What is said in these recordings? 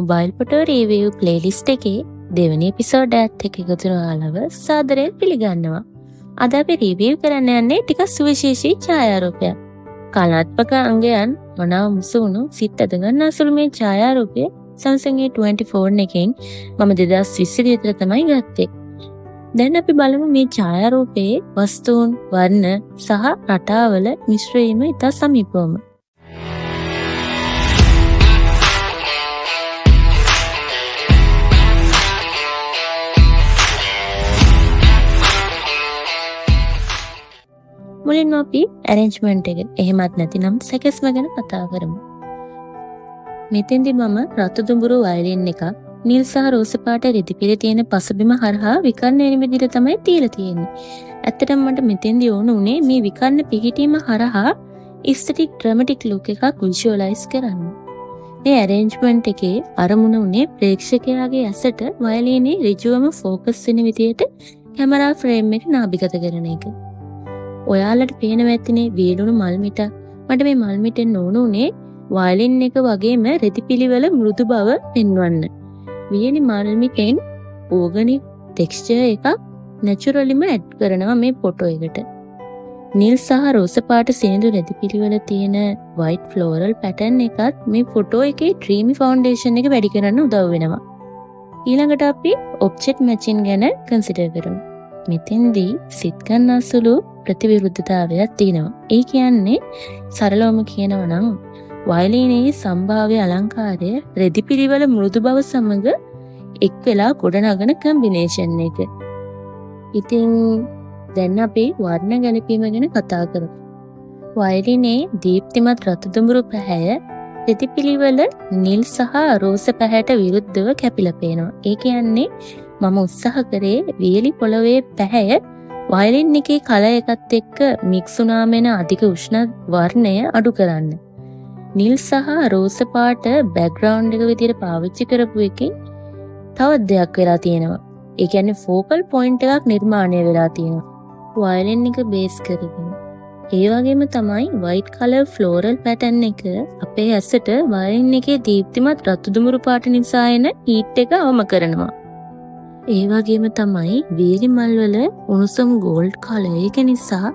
Mobile photo review playlist එකේ දෙවෙනි episode එකත් එක්ක එකතු වෙනවලව සාදරයෙන් පිළිගන්නවා. අද අපි රිවිව් කරන්න යන්නේ ටිකක් සුවිශේෂී ඡායාරූපයක්. කලාත්මක අංගයන් මනාව මුසු වුණු සිත් අදගන්න අසුළු මේ ඡායාරූපය Samsung A24 එකෙන් මම 2020 විතර තමයි ගත්තේ. දැන් අපි බලමු මේ ඡායාරූපයේ වස්තුන්, වර්ණ සහ රටාවල මිශ්‍ර වීම ඉතා සමීපවම. මුලින්ම අපි arrangement එක එහෙමත් නැතිනම් සැකස්ම ගැන කතා කරමු. මෙතෙන්දි මම රතු දුඹුරු වයලින් එකක් නිල් සහ රෝස පාට රිදිපිලි තියෙන පසුබිම හරහා විකර්ණ වෙන විදිහට තමයි තියලා තියෙන්නේ. ඇත්තටම මට මෙතෙන්දි ඕන උනේ මේ විකර්ණ පිහිටීම හරහා aesthetic dramatic look එකක් visualize කරන්න. මේ arrangement එකේ අරමුණ උනේ ප්‍රේක්ෂකයාගේ ඇසට වයලිනේ ඍජුවම focus වෙන විදිහට කැමරා ෆ්‍රේම් එක නාභිගත කරන එක. ඔයාලට පේනවා ඇතිනේ වේලුණු මල් මිට. මට මේ මල් මිටෙන් ඕන උනේ වයලින් එක වගේම රෙදිපිලිවල මෘදු බව පෙන්වන්න. වියලි මල් මිටෙන් ඕගනික් ටෙක්ස්චර් එකක් නැචරලිම ඇඩ් කරනවා මේ ෆොටෝ එකට. නිල් සහ රෝස පාට සිනිඳු රෙදිපිලිවල තියෙන white floral pattern එකත් මේ ෆොටෝ එකේ dreamy foundation එක වැඩි කරන්න උදව් වෙනවා. ඊළඟට අපි object matching ගැන consider කරමු. මෙතෙන්දී සිත් ගන්න අසුළු ප්‍රතිවිරුද්ධතාවයක් තියෙනවා. ඒ කියන්නේ සරලවම කියනවා නම් වයලිනේ සම්භාව්‍ය අලංකාරය රෙදිපිලිවල මෘදු බව සමග එක් වෙලා ගොඩනගන කම්බිනේෂන් එක. ඉතින් දැන් අපි වර්ණ ගැලපීම ගැන කතා කරමු. වයලිනේ දීප්තිමත් රතු දුඹුරු පැහැය රෙදිපිලිවල නිල් සහ රෝස පැහැයට විරුද්ධව කැපිලා පේනවා. ඒ කියන්නේ මම උත්සාහ කරේ වියලි පොළවේ පැහැය වයලින් එකේ කලර් එකත් එක්ක මික්ස් වුණාම එන අධික උෂ්ණ වර්ණය අඩු කරන්න. නිල් සහ රෝස පාට බෑග්ග්‍රවුන්ඩ් එක විදිහට පාවිච්චි කරපු එකේ තවත් දෙයක් වෙලා තියෙනවා. ඒ කියන්නේ ෆෝකල් පොයින්ට් එකක් නිර්මාණය වෙලා තියෙනවා. වයලින් එක බේස් කරගෙන. ඒ වගේම තමයි white color floral pattern එක අපේ ඇසට වයලින් එකේ දීප්තිමත් රතු දුඹුරු පාට නිසා එන හීට් එක අවම කරනවා. ඒ වගේම තමයි වීලි මල් වල උණුසුම් ගෝල්ඩ් කලර් එක නිසා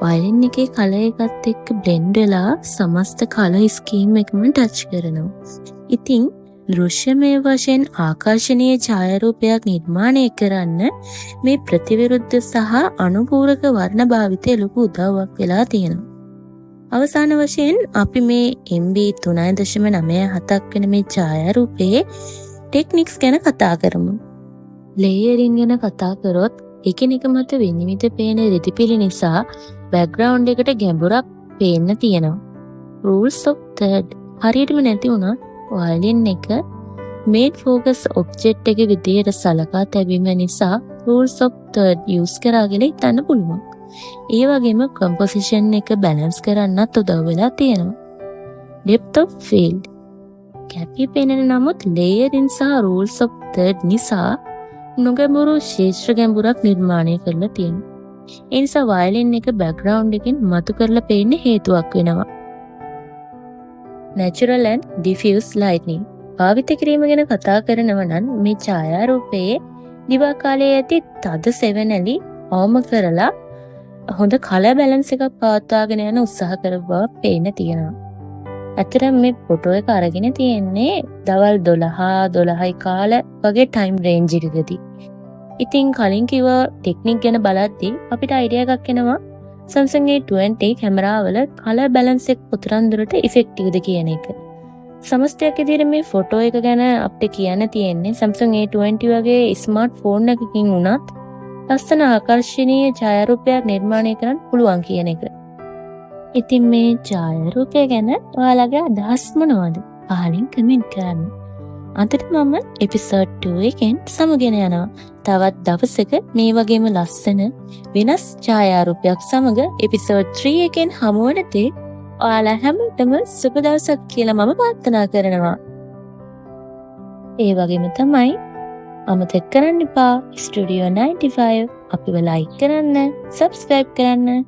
වයලින් එකේ කලර් එකත් එක්ක බ්ලෙන්ඩ් වෙලා සමස්ත කලර් ස්කීම් එකම ටච් කරනවා. ඉතින් දෘශ්‍යමය වශයෙන් ආකර්ශනීය ඡායාරූපයක් නිර්මාණය කරන්න මේ ප්‍රතිවිරුද්ධ සහ අනුපූරක වර්ණ භාවිතය ලොකු උදව්වක් වෙලා තියෙනවා. අවසාන වශයෙන් අපි මේ MB 3.97ක් වෙන මේ ඡායාරූපයේ ටෙක්නික්ස් ගැන කතා කරමු. ලේයරින් ගැන කතා කරොත් එකිනෙක මත විනිවිද පේන රිදිපිලි නිසා බෑග්ග්‍රවුන්ඩ් එකට ගැඹුරක් පේන්න තියෙනවා. rules of third හරියටම නැති වුණත් වයලින් එක main focus object එක විදිහට සලකා තැබීම නිසා rules of third use කරගෙන ඉතන්න පුළුවන්. ඒ වගේම composition එක balance කරන්නත් උදව් වෙලා තියෙනවා. depth of field කැපී පෙනෙන නමුත් layering සහ rules of third නිසා නොගැඹුරු ශේෂ්ත්‍ර ගැඹුරක් නිර්මාණය කරලා තියෙනවා. ඒ නිසා වයලින් එක බෑග්ග්‍රවුන්ඩ් එකෙන් මතු කරලා පේන්න හේතුවක් වෙනවා. natural and diffuse lighting භාවිත කිරීම ගැන කතා කරනවා නම් මේ ඡායාරූපයේ දිවා කාලයේ ඇති තද සෙවණැලි අවම කරලා හොඳ කලර් බැලන්ස් එකක් පවත්වාගෙන යන උත්සාහ කරපු බව පේන්න තියෙනවා. ඇත්තටම මේ ෆොටෝ එක අරගෙන තියෙන්නේ දවල් 12:30යි කාල වගේ ටයිම් රේන්ජ් එකකදී. ඉතින් කලින් කිව්ව ටෙක්නික් ගැන බලද්දී අපිට අයිඩියා එකක් එනවා Samsung A20 කැමරාවල කලර් බැලන්ස් එක කොතරම් දුරට ඉෆෙක්ටිව්ද කියන එක. සමස්තයක් විදිහට මේ ෆොටෝ එක ගැන අපිට කියන්න තියෙන්නේ Samsung A20 වගේ ස්මාර්ට් ෆෝන් එකකින් වුණත් ලස්සන ආකර්ශනීය ඡායාරූපයක් නිර්මාණය කරන්න පුළුවන් කියන එක. ඉතින් මේ ඡායාරූපය ගැන ඔයාලගේ අදහස් මොනවද? පහලින් කමෙන්ට් කරන්න. අදට මම එපිසෝඩ් 2 එකෙන් සමගෙන යනවා. තවත් දවසක මේ වගේම ලස්සන වෙනස් ඡායාරූපයක් සමග එපිසෝඩ් 3 එකෙන් හමු වෙන තේ ඔයාලා හැමෝටම සුබ දවසක් කියලා මම ප්‍රාර්ථනා කරනවා. ඒ වගේම තමයි අමතක කරන්න එපා Studio 95 අපිව like කරන්න, subscribe කරන්න.